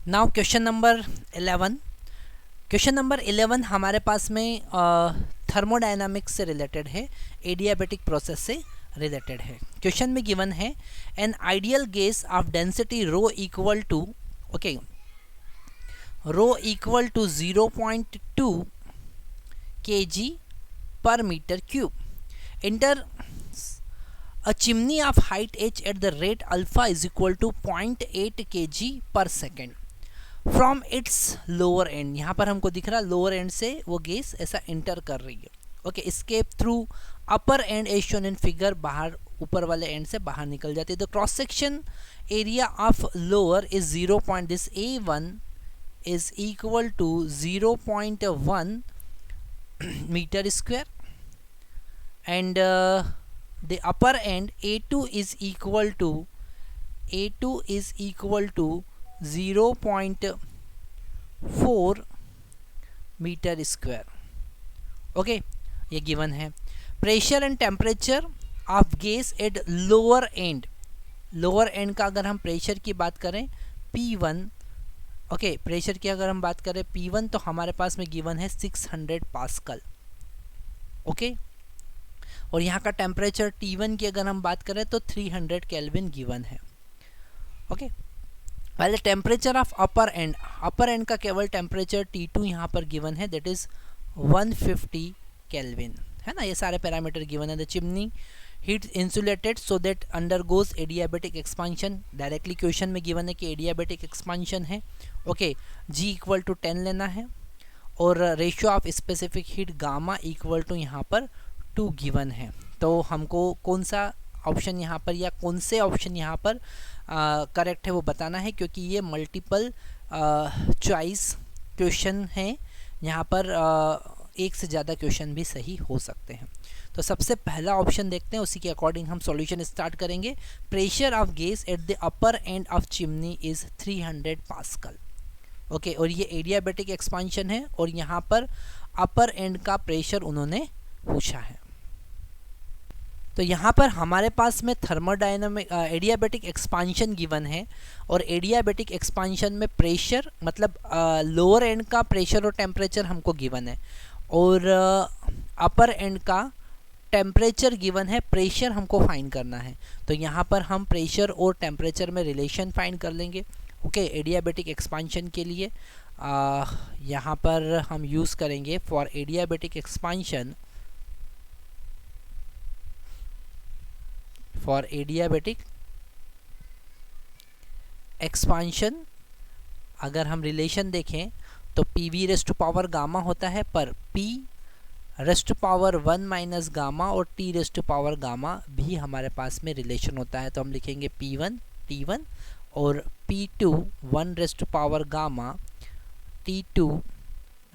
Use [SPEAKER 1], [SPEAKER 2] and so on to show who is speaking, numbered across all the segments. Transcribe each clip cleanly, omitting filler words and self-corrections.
[SPEAKER 1] Now question number 11। Question number 11 हमारे पास में थर्मोडायनामिक्स से रिलेटेड है, एडियाबेटिक प्रोसेस से रिलेटेड है। क्वेश्चन में गिवन है an ideal gas of density rho equal to rho equal to 0.2 kg per meter cube enter a chimney of height h at the rate alpha is equal to 0.8 kg per second from its lower and. यहाँ पर हमको दिख रहा है lower and से वो gas ऐसा inter कर रही है। Okay, escape through upper end as shown in figure, बाहर ऊपर वाले एंड से बाहर निकल जाती है। The cross section area of lower is 0. This A1 is equal to 0.1 metre square and the upper end A2 is equal to 0.4 metre square. Okay, ये गिवन है। Pressure and temperature of gas at lower end, lower end का अगर हम pressure की बात करें P1, okay, pressure की अगर हम बात करें P1 तो हमारे पास में गिवन है 600 पास्कल। ओके, और यहाँ का टेम्परेचर T1 की अगर हम बात करें तो 300 केल्विन गिवन है। ओके, पहले टेम्परेचर ऑफ अपर एंड का केवल टेम्परेचर T2 यहाँ पर गिवन है, दैट इज 150 केल्विन, है ना। ये सारे पैरामीटर गिवन है। The chimney heat insulated so that undergoes adiabatic expansion, directly question में गिवन है कि एडियाबेटिक एक्सपांशन है। ओके, G इक्वल टू 10 लेना है और ratio of specific heat gamma equal to यहाँ पर 2 गिवन है। तो हमको कौन सा ऑप्शन यहाँ पर या कौन से ऑप्शन यहाँ पर करेक्ट है वो बताना है, क्योंकि ये मल्टीपल चॉइस क्वेश्चन है। यहाँ पर एक से ज़्यादा क्वेश्चन भी सही हो सकते हैं। तो सबसे पहला ऑप्शन देखते हैं, उसी के अकॉर्डिंग हम सॉल्यूशन स्टार्ट करेंगे। Pressure of gas at the upper end of chimney is 300 pascal. Okay, और ये एडियाबेटिक एक्सपांशन है और यहाँ पर अपर एंड का प्रेशर उन्होंने पूछा है। तो यहाँ पर हमारे पास में थर्मोडायनामिक एडियाबेटिक एक्सपांशन गिवन है और एडियाबेटिक एक्सपांशन में प्रेशर मतलब लोअर एंड का प्रेशर और टेम्परेचर हमको गिवन है और अपर एंड का टेम्परेचर गिवन है, प्रेशर हमको फाइंड करना है। तो यहाँ पर हम प्रेशर और टेम्परेचर में रिलेशन फाइंड कर लेंगे। ओके, एडियाबेटिक एक्सपांशन के लिए यहाँ पर हम यूज़ करेंगे for adiabatic expansion, for adiabatic expansion अगर हम रिलेशन देखें तो PV raised to power gamma होता है, पर P raised to power 1 minus gamma और T raised to power gamma भी हमारे पास में रिलेशन होता है। तो हम लिखेंगे P1 T1 और P2 1 raised to power gamma T2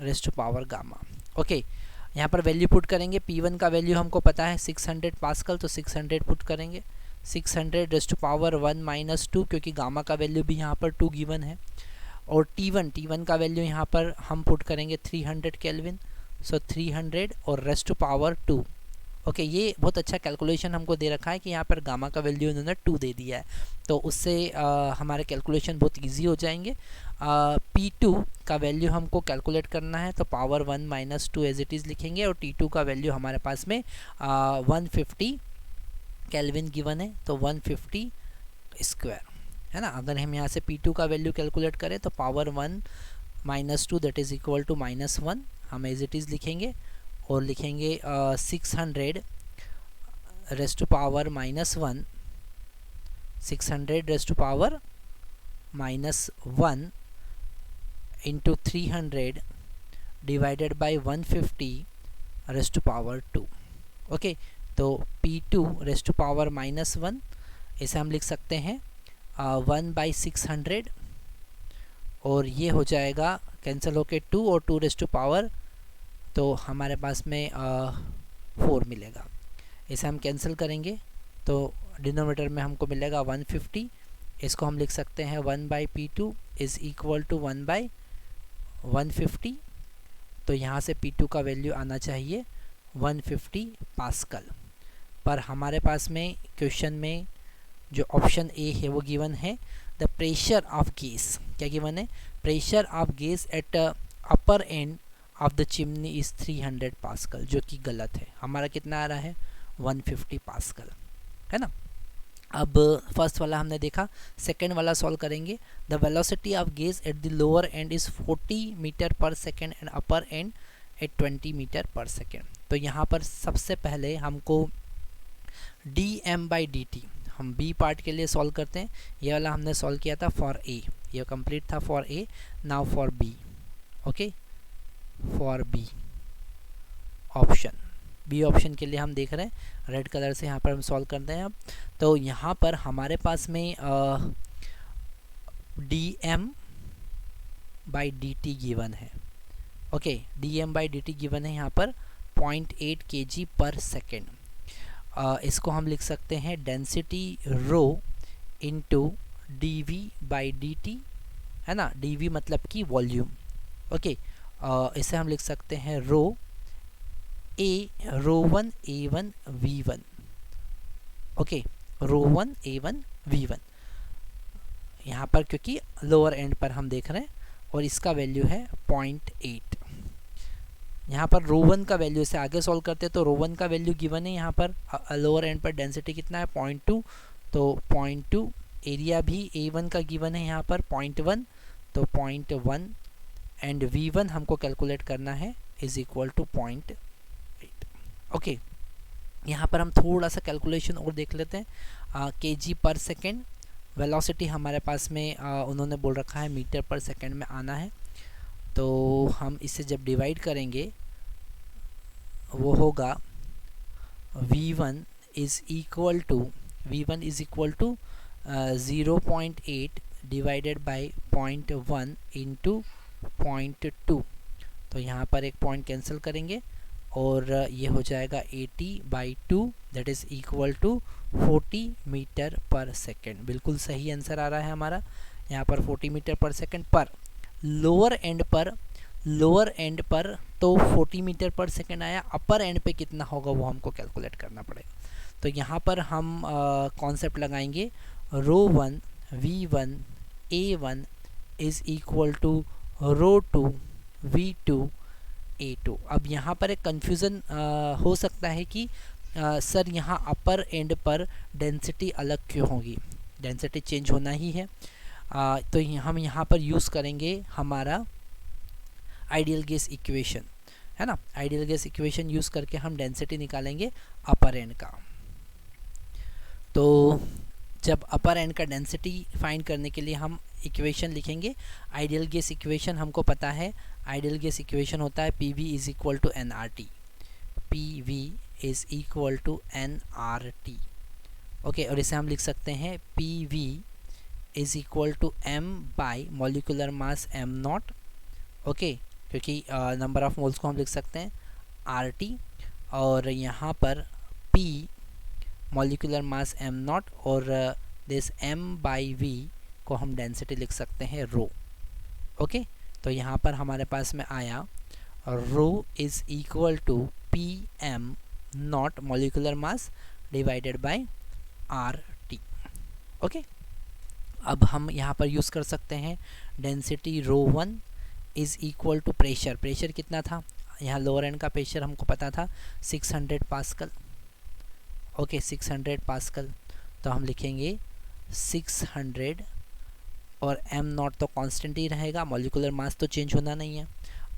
[SPEAKER 1] raised to power gamma. Okay, यहाँ पर वैल्यू पुट करेंगे। P1 का वैल्यू हमको पता है 600 पास्कल, तो 600 पुट करेंगे। 600 रेस्ट टू पावर 1 माइनस 2, क्योंकि गामा का वैल्यू भी यहाँ पर 2 गिवन है। और T1 का वैल्यू यहाँ पर हम पुट करेंगे 300 केल्विन, सो 300 और रेस्ट टू पावर 2। ओके, ये बहुत अच्छा कैलकुलेशन हमको दे रखा है कि यहाँ पर गामा का वैल्यू इन्होंने 2 दे दिया है, तो उससे हमारे कैलकुलेशन बहुत इजी हो जाएंगे। P2 का वैल्यू हमको कैलकुलेट करना है, तो power 1 minus 2 as it is लिखेंगे और T2 का वैल्यू हमारे पास में 150 केल्विन गिवन है, तो 150 स्क्वायर, है ना। अगर हम यहाँ से P2 का वैल्यू कैलकुलेट करें तो power 1 minus 2 that is equal to -1 हम एज इट इज़ लिखेंगे और लिखेंगे 600 raised to power -1, 600 raised to power -1 into 300 divided by 150 raised to power 2। Okay, तो P2 रेस्ट टू पावर -1 इसे हम लिख सकते हैं 1/600 और ये हो जाएगा कैंसिल होके 2 और 2 रेस्ट टू पावर, तो हमारे पास में 4 मिलेगा। इसे हम कैंसिल करेंगे तो डिनोमिनेटर में हमको मिलेगा 150, इसको हम लिख सकते हैं 1/P2 इज़ इक्वल टू 1/150। तो यहाँ से P2 का वैल्यू आना चाहिए 150 पास्कल। पर हमारे पास में क्वेश्चन में जो ऑप्शन ए है वो गिवन है द प्रेशर ऑफ गैस, क्या गिवन है, pressure of gas at upper end of the chimney is 300 pascal, जो कि गलत है। हमारा कितना आ रहा है 150 पास्कल, है ना। अब फर्स्ट वाला हमने देखा, सेकेंड वाला सॉल्व करेंगे। The velocity of gas at the lower end is 40 metre per second and upper end at 20 metre per second. तो यहाँ पर सबसे पहले हमको dm/dt, हम b पार्ट के लिए सॉल्व करते हैं। ये वाला हमने सॉल्व किया था फॉर a, ये कंप्लीट था for a, now for b, okay, for b option, B option के लिए हम देख रहे हैं, रेड कलर से यहाँ पर हम सॉल्व करते हैं। अब तो यहाँ पर हमारे पास में dm/dt गिवन है, ओके, dm/dt गिवन है यहाँ पर 0.8 kg पर सेकेंड। इसको हम लिख सकते हैं डेंसिटी रो इंटू dv/dt, है ना, dv मतलब कि वॉल्यूम, ओके। इसे हम लिख सकते हैं रो रो1 a1 v1, okay, रो1 a1 v1 यहाँ पर, क्योंकि लोअर एंड पर हम देख रहे हैं, और इसका वैल्यू है 0.8। यहाँ पर रो1 का वैल्यू, से आगे सॉल्व करते हैं तो रो1 का वैल्यू गिवन है यहाँ पर, लोअर एंड पर डेंसिटी कितना है 0.2, तो 0.2, एरिया भी a1 का गिवन है यहाँ पर 0.1, तो 0.1 एंड v1 हमको कैलकुलेट करना है इज इक्वल टू 0.8, ओके। यहाँ पर हम थोड़ा सा कैलकुलेशन और देख लेते हैं। kg पर सेकेंड, वेलोसिटी हमारे पास में उन्होंने बोल रखा है मीटर पर सेकेंड में आना है, तो हम इसे जब डिवाइड करेंगे वो होगा v1 is equal to 0.8 divided by 0.1 into 0.2, तो यहाँ पर एक पॉइंट कैंसिल करेंगे और ये हो जाएगा 80/2, that is equal to 40 metre per second. बिल्कुल सही आंसर आ रहा है हमारा यहाँ पर 40 मीटर पर सेकेंड। पर लोअर एंड पर तो 40 मीटर पर सेकेंड आया, अपर एंड पे कितना होगा वो हमको कैलकुलेट करना पड़ेगा। तो यहाँ पर हम कॉन्सेप्ट लगाएंगे रो1 v1 a1 is equal to रो2 v2 a2। अब यहाँ पर एक कन्फ्यूज़न हो सकता है कि सर यहाँ अपर एंड पर डेंसिटी अलग क्यों होगी, डेंसिटी चेंज होना ही है। तो हम यहाँ पर यूज़ करेंगे हमारा आइडियल गैस इक्वेशन, है ना, आइडियल गैस इक्वेशन यूज़ करके हम डेंसिटी निकालेंगे अपर एंड का। तो जब अपर एंड का डेंसिटी फाइंड करने के लिए हम इक्वेशन लिखेंगे, आइडियल गैस इक्वेशन हमको पता है, आइडियल गैस इक्वेशन होता है PV is equal to nRT, PV is equal to nRT, okay. और इसे हम लिख सकते हैं PV is equal to m by molecular mass m0, okay, क्योंकि नंबर ऑफ मोल्स को हम लिख सकते हैं RT, और यहाँ पर P मॉलिकुलर मास m0 और दिस m/v को हम डेंसिटी लिख सकते हैं रो, ओके। तो यहाँ पर हमारे पास में आया rho is equal to Pm0 molecular mass divided by RT, okay. अब हम यहाँ पर यूज़ कर सकते हैं डेंसिटी रो1 is equal to pressure, pressure कितना था यहाँ लोअर एंड का प्रेशर हमको पता था 600 पास्कल, ओके, 600 पास्कल। तो हम लिखेंगे 600 और m0 तो कांस्टेंट ही रहेगा, मॉलिकुलर मास तो चेंज होना नहीं है,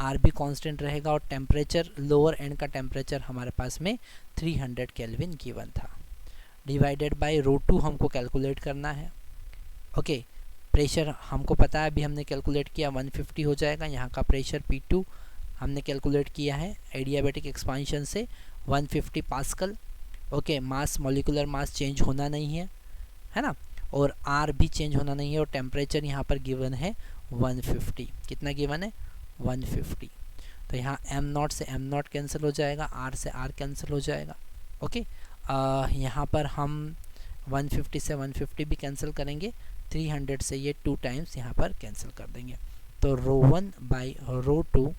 [SPEAKER 1] R भी कांस्टेंट रहेगा, और टेम्परेचर लोअर एंड का टेम्परेचर हमारे पास में 300 केल्विन गिवन था, डिवाइडेड बाय रो2 हमको कैलकुलेट करना है, ओके। प्रेशर हमको पता है, अभी हमने कैलकुलेट किया 150 हो जाएगा, यहाँ का प्रेशर P2 हमने कैलकुलेट किया है एडियाबैटिक एक्सपांशन से 150 pascal, okay. Mass molecular mass change होना नहीं है ना, और R भी चेंज होना नहीं है, और टेम्परेचर यहाँ पर गिवन है 150, कितना गिवन है 150। तो यहाँ m0 से m0 कैंसिल हो जाएगा, R से R कैंसिल हो जाएगा, ओके। यहाँ पर हम 150 से 150 भी कैंसिल करेंगे, 300 से ये 2 टाइम्स यहाँ पर कैंसिल कर देंगे, तो रो1 बाई रो2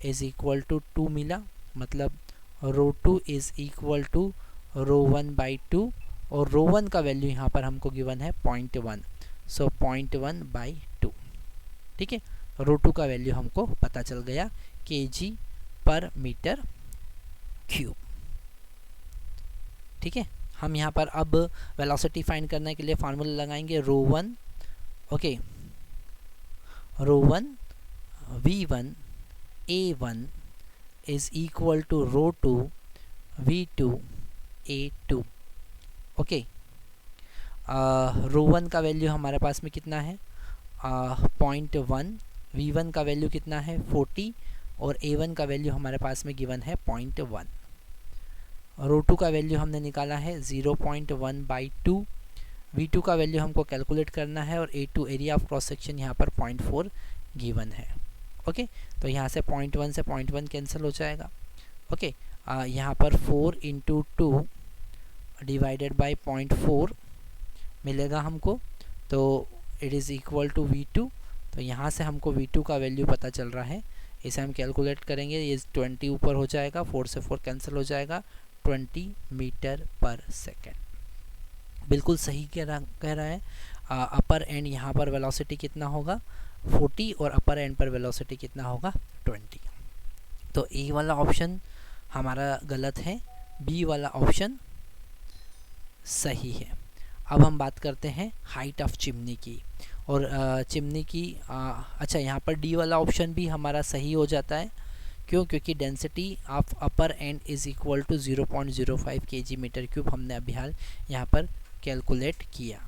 [SPEAKER 1] इज़ इक्वल टू 2 मिला, मतलब रो2 इज़ इक्वल टू रो1 बाई 2, और रो1 का वैल्यू यहाँ पर हमको गिवन है 0.1, सो 0.1/2। ठीक है, रो टू का वैल्यू हमको पता चल गया kg पर मीटर क्यूब। ठीक है, हम यहाँ पर अब वेलोसिटी फाइंड करने के लिए फार्मूला लगाएंगे ρ1, okay, ρ1 v1 a1 is equal to ρ2 v2 a2। Okay, ρ1 का वैल्यू हमारे पास में कितना है 0.1, v1 का वैल्यू कितना है 40 और a1 का वैल्यू हमारे पास में गिवन है 0.1। ρ2 का वैल्यू हमने निकाला है 0.1/2, v2 का वैल्यू हमको कैलकुलेट करना है और a2 area of cross section यहाँ पर 0.4 गिवन है। ओके, तो यहाँ से 0.1 से 0.1 कैंसिल हो जाएगा। ओके, यहाँ पर 4 × 2 डिवाइडेड बाय 0.4 मिलेगा हमको, तो it is equal to v2। तो यहाँ से हमको v2 का वैल्यू पता चल रहा है, इसे हम कैलकुलेट करेंगे, ये 20 ऊपर हो जाएगा, 4 से 4 कैंसिल हो जाएगा, 20 मीटर पर सेकेंड। बिल्कुल सही कह रहा है। अपर एंड यहाँ पर वेलोसिटी कितना होगा 40 और अपर एंड पर वेलोसिटी कितना होगा 20। तो ए वाला ऑप्शन हमारा गलत है, बी वाला ऑप्शन सही है। अब हम बात करते हैं हाइट ऑफ चिमनी की, और चिमनी की अच्छा, यहाँ पर डी वाला ऑप्शन भी हमारा सही हो जाता है। क्यों? क्योंकि density of upper end is equal to 0.05 kg metre cube हमने अभी हाल यहाँ पर कैलकुलेट किया।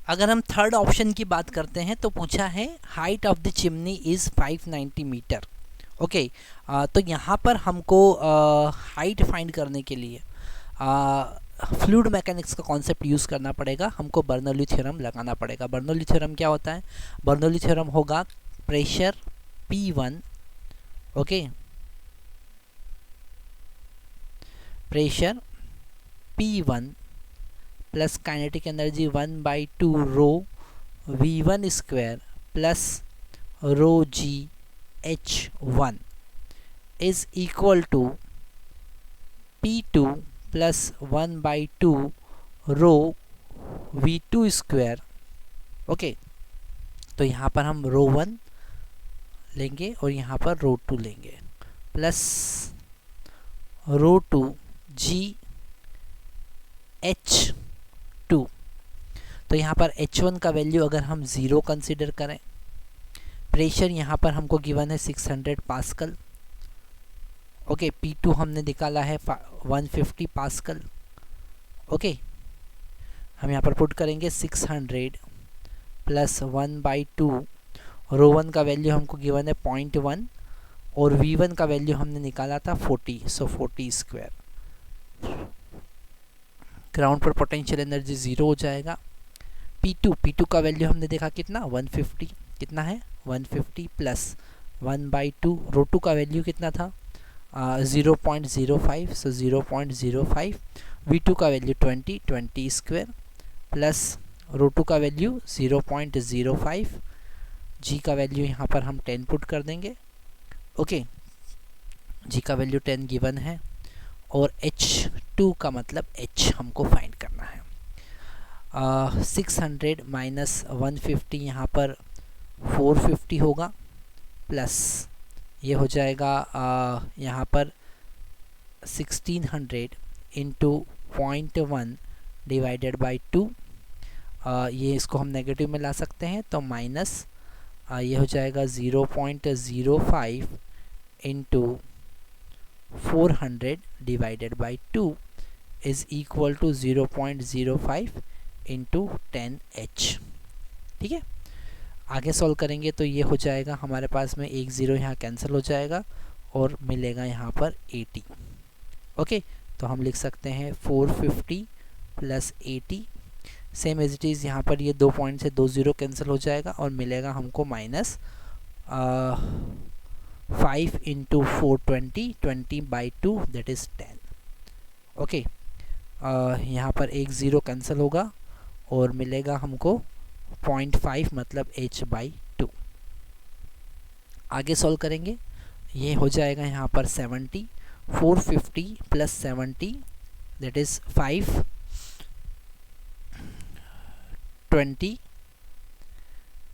[SPEAKER 1] अगर हम थर्ड ऑप्शन की बात करते हैं तो पूछा है height of the chimney is 590 metre. Okay, तो यहाँ पर हमको हाइट फाइंड करने के लिए फ्लूइड मैकेनिक्स का कॉन्सेप्ट यूज़ करना पड़ेगा, हमको बर्नौली थ्योरम लगाना पड़ेगा। बर्नौली थ्योरम क्या होता है? बर्नौली थ्योरम होगा pressure P1, okay, pressure P1 plus kinetic energy 1/2 rho V1 square plus rho G H1 is equal to P2 plus 1/2 rho V2 square. Okay, तो यहाँ पर हम रो 1 लेंगे और यहाँ पर रो 2 लेंगे, प्लस रो 2 G H2। तो यहाँ पर H1 का वैल्यू अगर हम 0 कंसिडर करें, प्रेशर यहाँ पर हमको गिवन है 600 पास्कल। ओके, P2 हमने निकाला है 150 पास्कल। ओके, हम यहाँ पर पुट करेंगे 600 प्लस 1/2, रो 1 का वैल्यू हमको गिवन है 0.1 और V1 का वैल्यू हमने निकाला था 40, सो 40 स्क्वायर। ग्राउंड पर पोटेंशियल एनर्जी 0 हो जाएगा। P2 का वैल्यू हमने देखा कितना 150, कितना है 150 प्लस 1/2, रो 2 का वैल्यू कितना था 0.05, सो 0.05। V2 का वैल्यू 20 स्क्वायर प्लस रो 2 का वैल्यू 0.05, G का वैल्यू यहाँ पर हम 10 पुट कर देंगे। ओके, G का वैल्यू 10 गिवन है और H2 का मतलब H हमको फाइंड करना है। 600 माइनस 150 यहाँ पर 450 होगा, प्लस ये हो जाएगा यहाँ पर 1600 इंटू 0.1 डिवाइडेड बाई 2। ये इसको हम नेगेटिव में ला सकते हैं, तो माइनस ये हो जाएगा 0.05 into 400 divided by 2 is equal to 0.05 into 10H। ठीक है, आगे सॉल्व करेंगे तो ये हो जाएगा हमारे पास में 1 0 यहाँ कैंसिल हो जाएगा और मिलेगा यहाँ पर 80। ओके, तो हम लिख सकते हैं 450 plus 80, same as it is यहाँ पर ये 2 पॉइंट से 2 0 कैंसिल हो जाएगा और मिलेगा हमको minus 5 into 420, 20/2 that is 10। Okay, यहाँ पर 1 0 कैंसिल होगा और मिलेगा हमको 0.5 मतलब H/2। आगे सॉल्व करेंगे, ये हो जाएगा यहाँ पर 70, 450 plus 70 that is 5, 20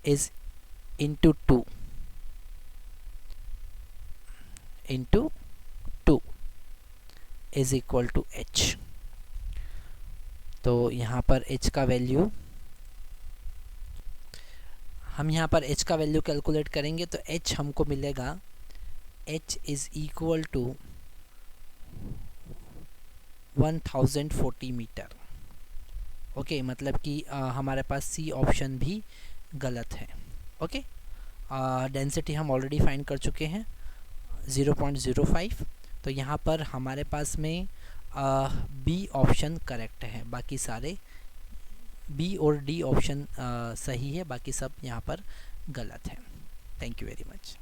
[SPEAKER 1] is into 2 into 2 is equal to h। तो यहाँ पर h का वैल्यू, हम यहाँ पर h का वैल्यू कैलकुलेट करेंगे तो h हमको मिलेगा, h is equal to 1040 metre. Okay, मतलब कि हमारे पास सी ऑप्शन भी गलत है। ओके, डेंसिटी हम ऑलरेडी फाइंड कर चुके हैं 0.05, तो यहाँ पर हमारे पास में बी ऑप्शन करेक्ट है, बाकी सारे बी और डी ऑप्शन सही है, बाकी सब यहाँ पर गलत है। Thank you very much.